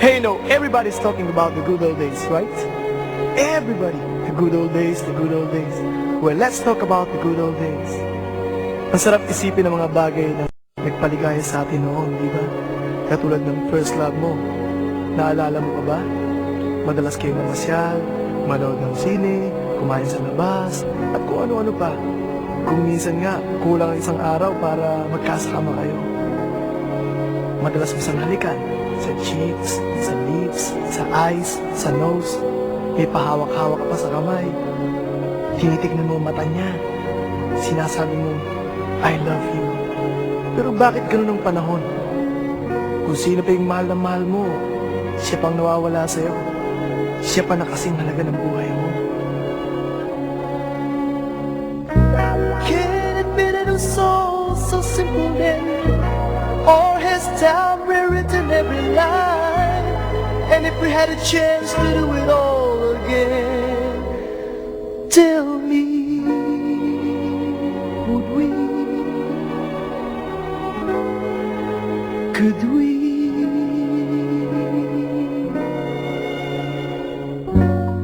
Hey, no, everybody's talking about the good old days, right? Everybody, the good old days, the good old days. Well, let's talk about the good old days. Ang sarap isipin ng mga bagay na nagpaligaya sa atin noon, di ba? Katulad ng first love mo. Naalala mo pa ba? Madalas kayong mamasyal, manood ng sine, kumain sa labas, at kung ano-ano pa. Kung minsan nga, kulang ang isang araw para magkasama kayo. Madalas mo sang halikan, sa cheeks, sa lips, sa eyes, sa nose. May pahawak-hawak ka pa sa kamay. Tinitignan mo ang mata niya. Sinasabi mo, I love you. Pero bakit ganun ang panahon? Kung sino pa yung mahal na mahal mo, siya pang nawawala sa'yo. Siya pa na kasing halaga ng buhay mo. Can it be that it was so simple then? Or has time rewritten every line? And if we had a chance to do it all again, tell me, would we? Could we?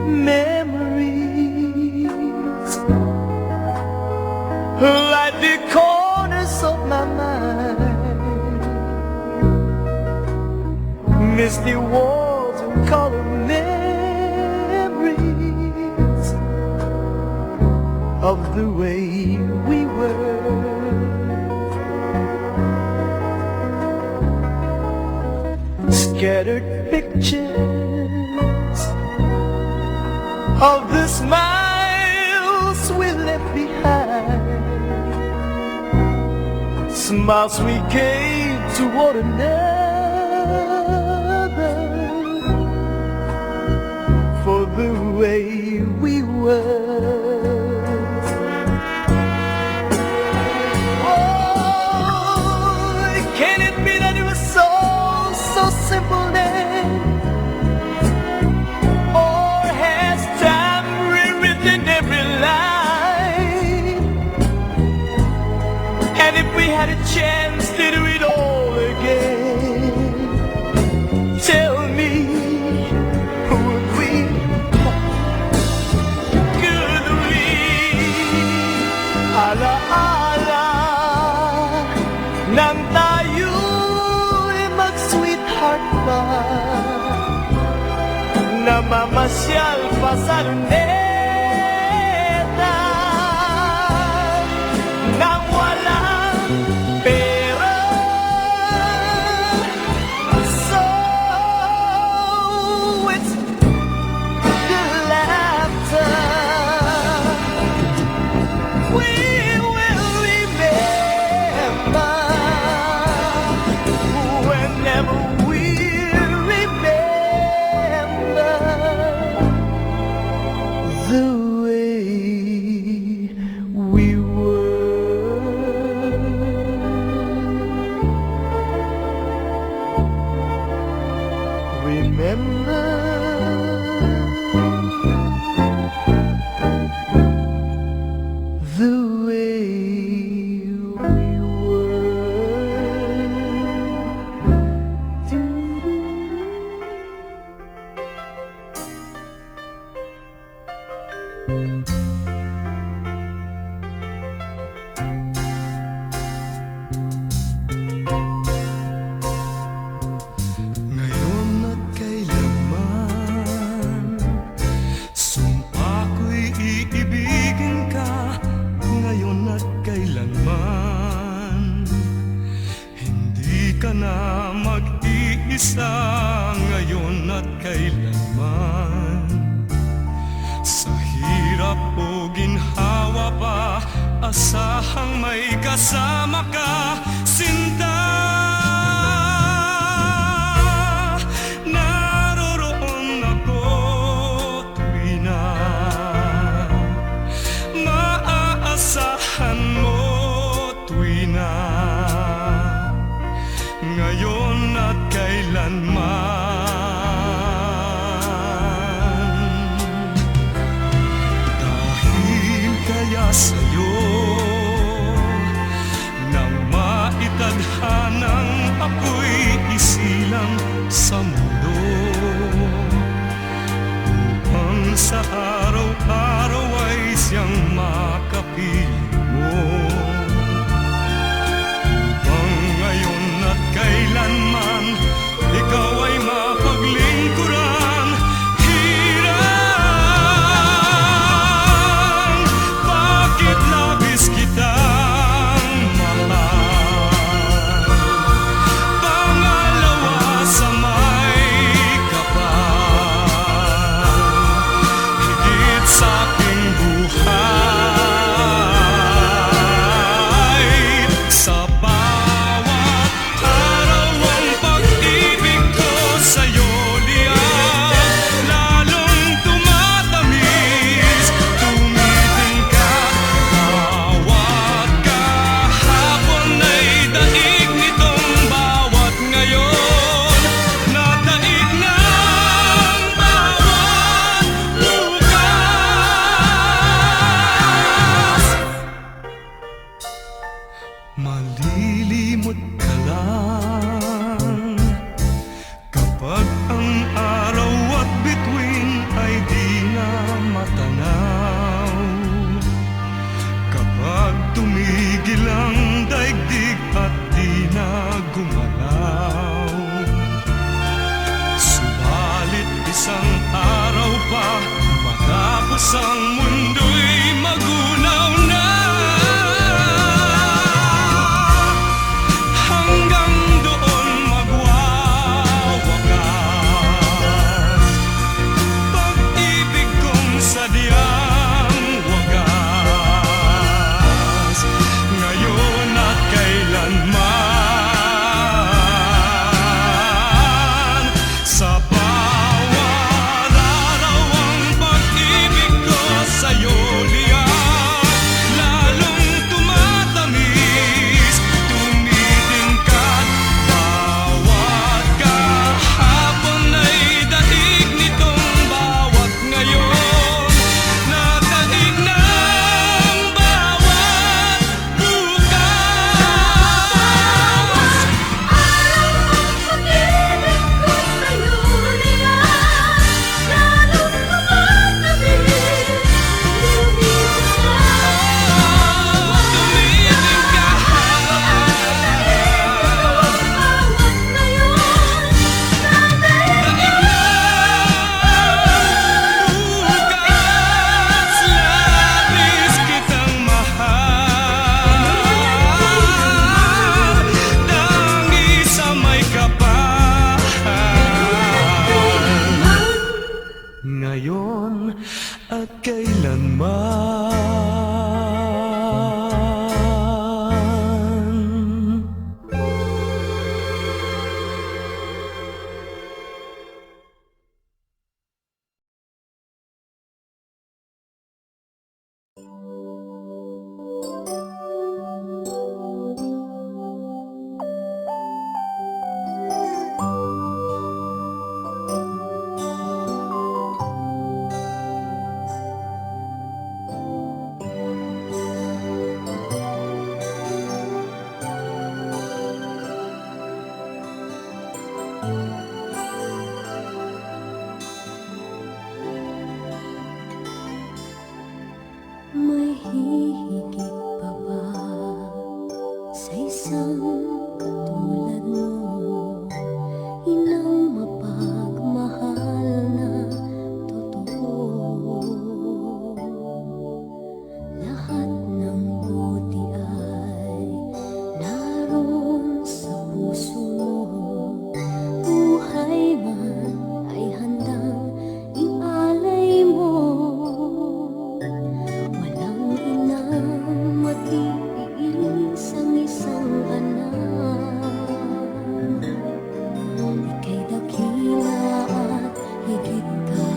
Memories like the corners of my mind, misty walls and colored memories of the way we were. Scattered pictures of the smiles we left behind, smiles we gave to one another for the way we were. Oh, can it be that it was so simple then? Or has time rewritten every line? And if we had a chance to do it all again, tell me, would we? Could we? Ala-ala nang tayo'y mag-sweetheart pa, namamasyal pa sa luneta, nang walang pera. So it's the laughter we will remember whenever we remember the way we were. Remember the way we were. Ngayon at kailanman, sumpa ko'y iibigin ka. Ngayon at kailanman, hindi ka na mag-iisa. Ngayon at kailanman, sa hirap o ginhawa pa, asahang may kasama ka, sinta. Naroroon ako tuwi na maaasahan mo, tuwi na ngayon at kailanman. Dahil kaya sa'yo nang maitadhana Malilimot ka lang kapag ang araw at bituin ay di na matanaw. Kapag tumigil ang daigdig at di na gumalaw. Subalit isang araw pa matapos ang mundo'y magunaw na. Hanggang doon magwawakas pag-ibig kong sadyang wagas, ngayon at kailanman. Sa bawat araw ang pag-ibig ko sa'yo liyan, lalong tumatamis, tumitingkat. Bawat kahapon ay daig nitong bawat ngayon, nadaig ng bawat bukas. Labis kitang mahal, dangi sa may kapal. Ngayon at kailanman. May hihigit pa ba sa isang katulad mo? Inang mapagmahal na totoo. Lahat ng buti ay naroon sa puso mo. Buhay man ay handang ialay mo. Walang inang matiis ang isang anak. Ika'y dakila at higit ka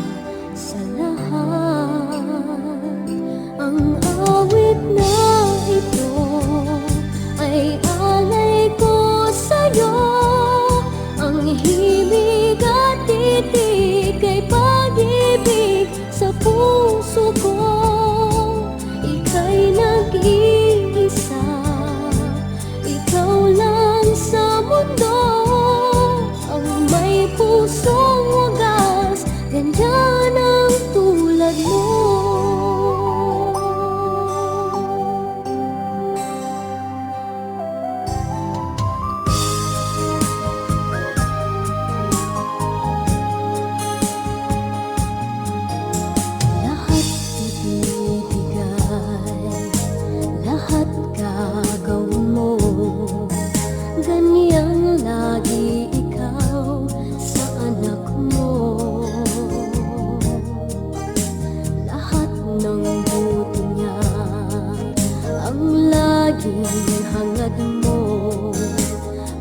sa lahat. Ang awit na ito ay alay ko sa'yo. Ang himig at titig ay pag-ibig sa puso ko. Ika'y nag-iisa, ikaw lang sa mundo. Ang may pusong wagas, ganyan ang tulad mo. Lahat ibibigay, lahat gagawin mo. Ganyang lagi ikaw sa anak mo. Lahat ng buti niya ang laging hangad mo.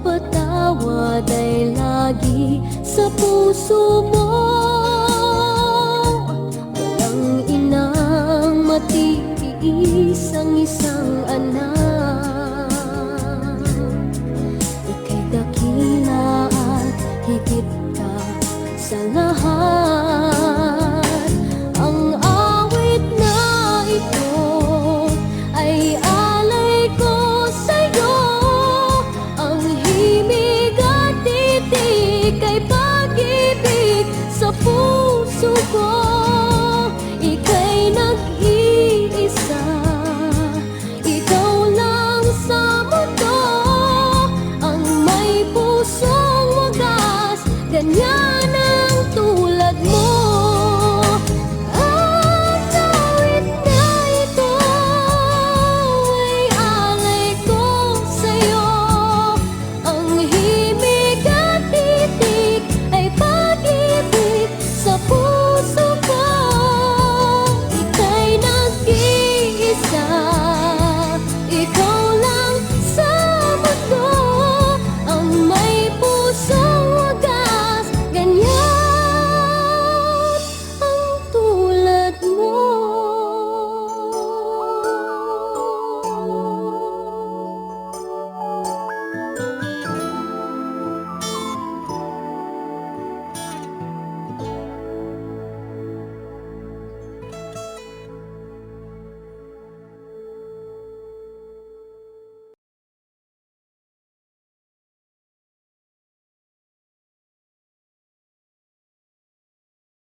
Patawad ay lagi sa puso mo. Walang inang matiis ang isang anak. Ika'y dakila at higit ka sa lahat. Ang awit na ito ay alay ko sa'yo. ika'y